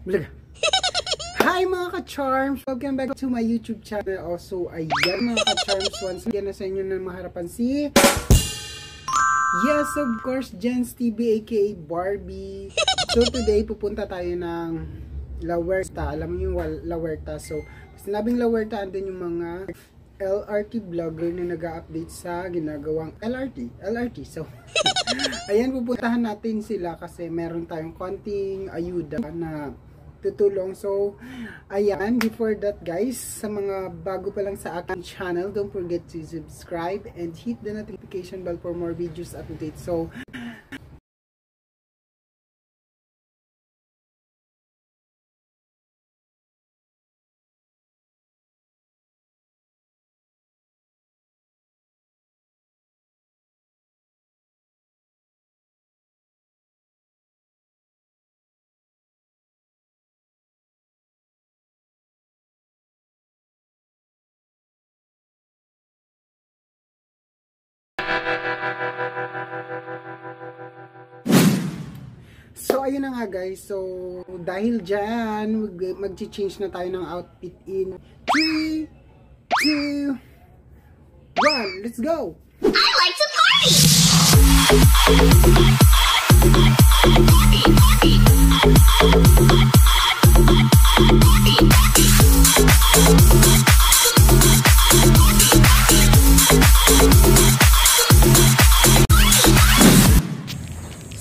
Hi mga ka-charms! Welcome back to my YouTube channel. Also, ayan mga ka-charms, once again na sa inyo na maharapan si... Yes, of course, Jens TV aka Barbie. So today, pupunta tayo ng La Huerta. Alam mo yung La Huerta. So, sinabing La Huerta, andun yung mga LRT vlogger na nag-update sa ginagawang LRT. So, ayan, pupuntahan natin sila kasi meron tayong konting ayuda na tutulong. So, ayan, before that guys, sa mga bago pa lang sa aking channel, don't forget to subscribe and hit the notification bell for more videos updates. So, ayun na nga guys. So, dahil dyan, mag-change na tayo ng outfit in 3, 2, 1. Let's go! I like to party!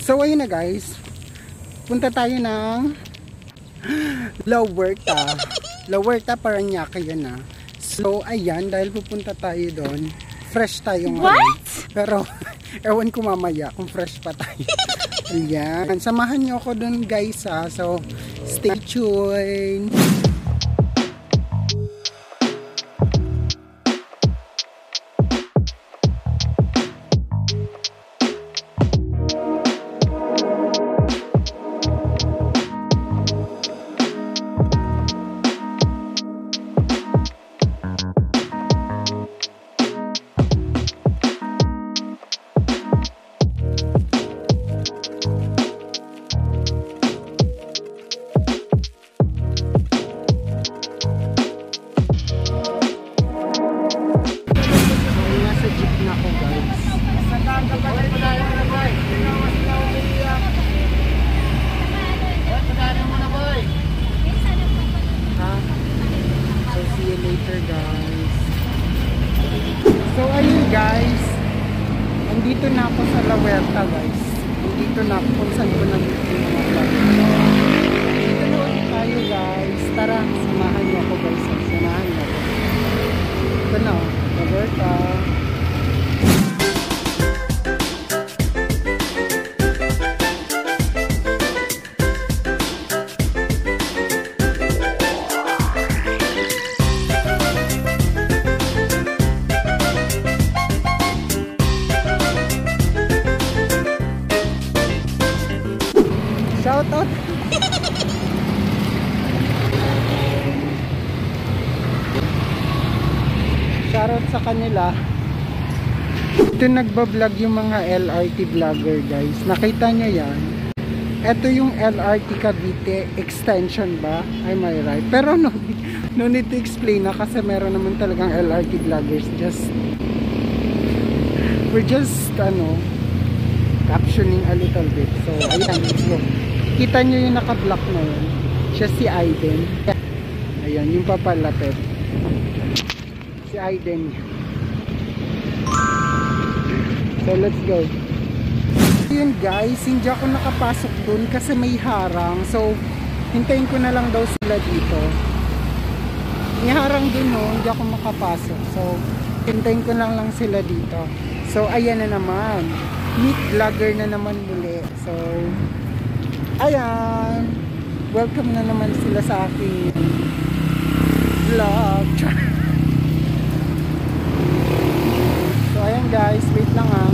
So, ayun na guys. Punta tayo ng La Huerta. La Huerta, Parañaque yun na. So, ayan, dahil pupunta tayo doon, fresh tayo ngayon. Pero, ewan ko mamaya kung fresh pa tayo. Ayan, samahan nyo ako doon guys ha. So, stay tuned. So ayun guys, andito na ako sa La Huerta guys. Andito na ako kung saan ko nandito yung mga vlog. Dito na ulit tayo guys. Tara, samahan niyo ako guys. Samahan niyo ako. Ito na, La Huerta. Shout out. Shoutout sa kanila. Ito nagbablog yung mga LRT vlogger guys. Nakita nyo yan? Ito yung LRT Cavite extension ba? Am I right? Pero no need to explain na kasi meron naman talagang LRT vloggers. We're just captioning a little bit. So ayan, let's go. Kita nyo yung naka-block na yun. Siya si Aiden. Ayan, yung papalapit. Si Aiden. So, let's go. Yun guys, hindi ako nakapasok dun kasi may harang. So, hintayin ko na lang daw sila dito. May harang dun hindi ako makapasok. So, hintayin ko lang sila dito. So, ayan na naman. Meet vlogger na naman muli. So, ayan, welcome na naman sila sa aking vlog. So ayan guys, wait lang ha.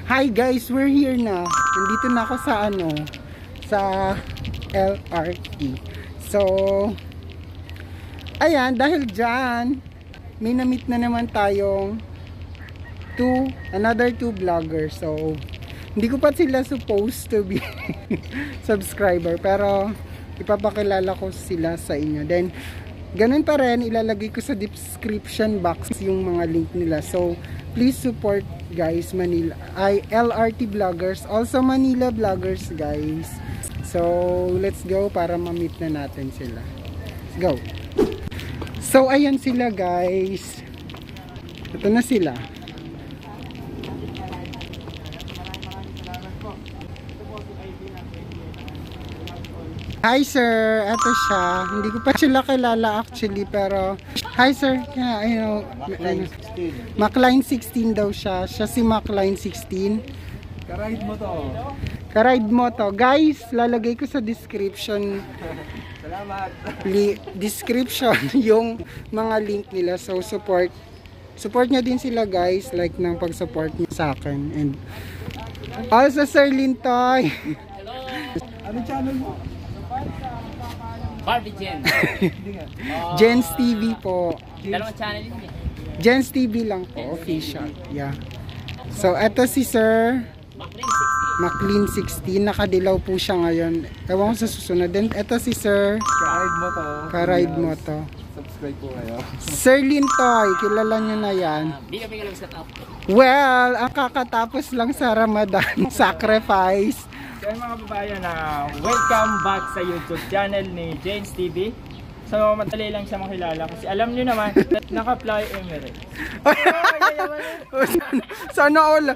Hi guys, we're here na. Nandito na ako sa sa LRT. So ayan, dahil dyan may na-meet na naman tayong another two vloggers. So Hindi ko pa sila supposed to be subscriber, pero ipapakilala ko sila sa inyo. Then, ganun pa rin, ilalagay ko sa description box yung mga link nila. So, please support guys, Manila, LRT Vloggers, also Manila Vloggers guys. So, let's go para ma-meet na natin sila. Let's go. So, ayan sila guys. Ito na sila. Hi sir, eto siya. Hindi ko pa sila kilala actually, pero hi sir, yeah, I know. Macline 16 daw siya. Siya si Macline 16. Karide mo to. Karide mo to. Guys, lalagay ko sa description. Salamat. Description yung mga link nila. So support nyo din sila guys, like ng pag-support nyo sa akin. And also Sir Lintoy. Hello. Ano channel mo? Barbie Jen. Jens TV po. Dalawang channel yun eh. Jens TV lang po, official. Yeah. So, eto si Sir Maclean 16. Nakadilaw po siya ngayon. Ewan ko sa susunod. Then, eto si Sir Karide mo to. Karide mo to. Subscribe po kayo. Sir Lintoy, kilala nyo na yan. Biga-biga lang sa top. Well, ang kakatapos lang sa Ramadan sacrifice. Kaya mga kababayan na welcome back sa YouTube channel ni James TV. So madali lang siya makilala kasi alam niyo naman naka-fly Emirates. Sana all.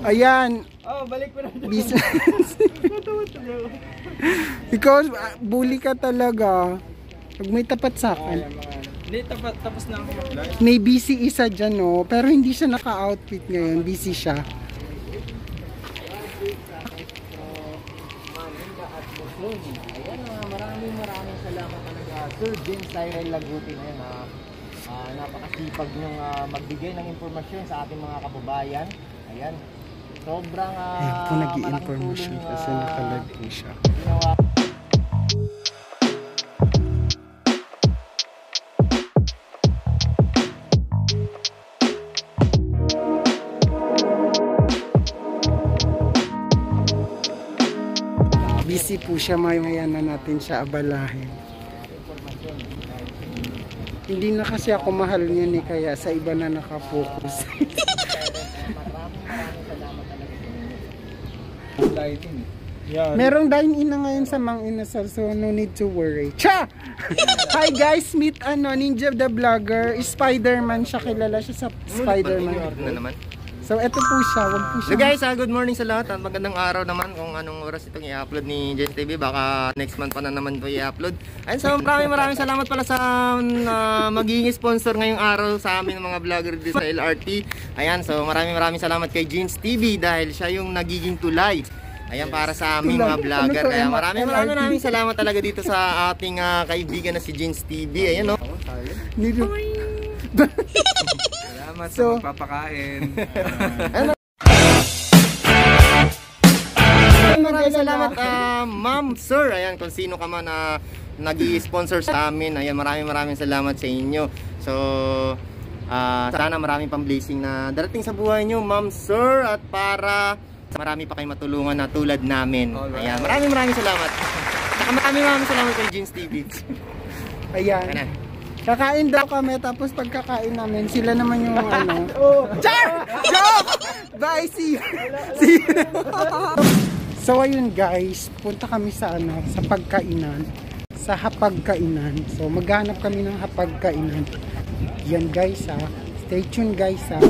Ayan. Oh, balik mo na. Business. Because bully ka talaga. Pag may tapat sa akin. Hindi, tapos na ako mag-live. May busy isa dyan, no? Pero hindi siya naka-outfit ngayon. Busy siya. Ayan, maraming salamat talaga Sir James Cyril Laguti na yan. Napakasipag niyong magbigay ng impormasyon sa ating mga kababayan. Ayan. Sobrang Ayun po nag-i-information kasi naka-live po siya. ginawa. Busy po siya, mamaya na natin siya abalahin. Hindi na kasi ako mahal niya kaya sa iba na nakafocus. Lighting. Yeah. Merong dine-in na ngayon sa Mang Inasal, so no need to worry. Cha! Hi guys, meet Ninja the Vlogger. Spider-Man siya, kilala siya sa Spider-Man. Na naman. So eto po siya, wag po So siya. guys, good morning sa lahat at magandang araw naman kung anong oras itong i-upload ni James TV. Baka next month pa na naman ito i-upload. And so maraming salamat pala sa magiging sponsor ngayong araw sa amin ng mga vlogger dito sa LRT. Ayan, so maraming salamat kay James TV dahil siya yung nagiging tulay. Ayan, para sa aming mga vlogger. Kaya maraming salamat talaga dito sa ating kaibigan na si James TV. Ayan, no? Salamat So, sa magpapakain. Maraming salamat, ma'am, sir. Ayan, kung sino ka man na nag-i-sponsor sa amin. Ayan, maraming salamat sa inyo. So, sana maraming pang blessing na darating sa buhay nyo, ma'am, sir. At para marami pa kayong matulungan na tulad namin. Ayan, maraming salamat. Saka maraming salamat kay Jeans TV. Ayan. Ayan. Kakain daw kami, tapos pagkakain namin, sila naman yung ano. Char! Joke! Bye! See you! See you! So ayun guys, punta kami sa sa pagkainan. Sa hapagkainan. So maghanap kami ng hapagkainan. Yan guys ha. Stay tuned guys ha.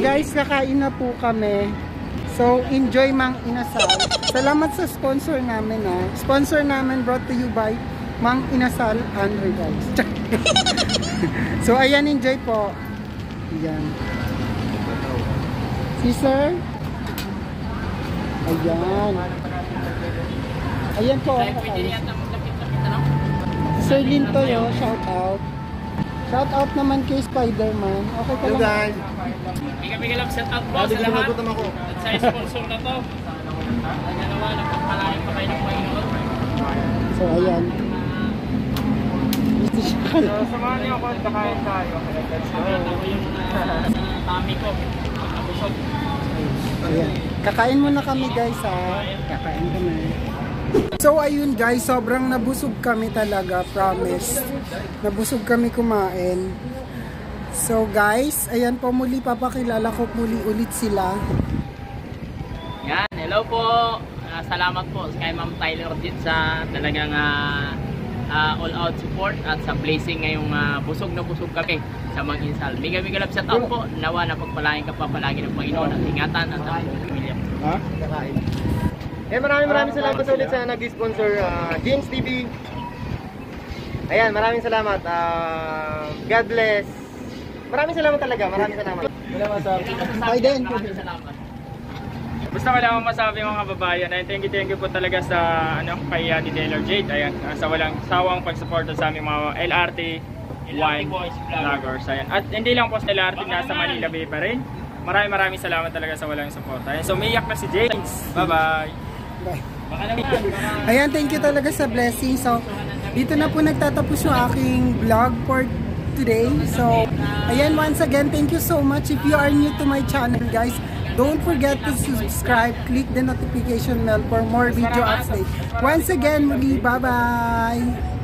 guys, kakain na po kami. So, enjoy Mang Inasal. Salamat sa sponsor namin Sponsor namin brought to you by Mang Inasal and Regals. So, ayan, enjoy po. Ayan. Si Sir. Ayan. Ayan po. Sir Linto yo, shout out. Shout out naman kay Spider-Man. Okay ka Hello lang. guys. Bigay lang shout out po sa lahat. At sa sponsor na to. Ano naman, nagpapalain pa kayo ng Panginoon. So, ayan. So, samahan niyo ako at kakain tayo. Let's go. Ako yung tummy ko. Nabusog. Ayan. Kakain muna kami guys Kakain kami. So ayun guys, sobrang nabusog kami talaga, promise. Nabusog kami kumain. So guys, ayan po muli, papakilala ko muli ulit sila. Yan, hello po. Salamat po kay Ma'am Tyler din sa talagang all-out support at sa blessing ngayong busog na busog kami sa Mang Inasal. Mega love shout out po. Nawa na pagpalain ka pa palagi ng Panginoon at ingatan at ang pamilya. Ha? Kakain. Maraming salamat ulit sa nag-sponsor James TV. Ayan, maraming salamat. God bless. Maraming salamat talaga, maraming salamat. Ay din. Basta wala akong masabi mga kababayan. Ay, thank you po talaga sa kay Ate Taylor Jade. Ayan, sa walang sawang pagsuporta sa aming mga LRT wine vloggers. Ayan. At hindi lang po sa LRT, nasa Manila Bay pa rin. Maraming salamat talaga sa walang suporta. Ayan, so umiyak na si James. Bye-bye. Bye. Baka naman. Ayan, thank you talaga sa blessing. So, dito na po nagtatapos yung aking vlog for today. So, ayan, once again, thank you so much. If you are new to my channel, guys, don't forget to subscribe, click the notification bell for more video updates. Once again, muli, bye-bye!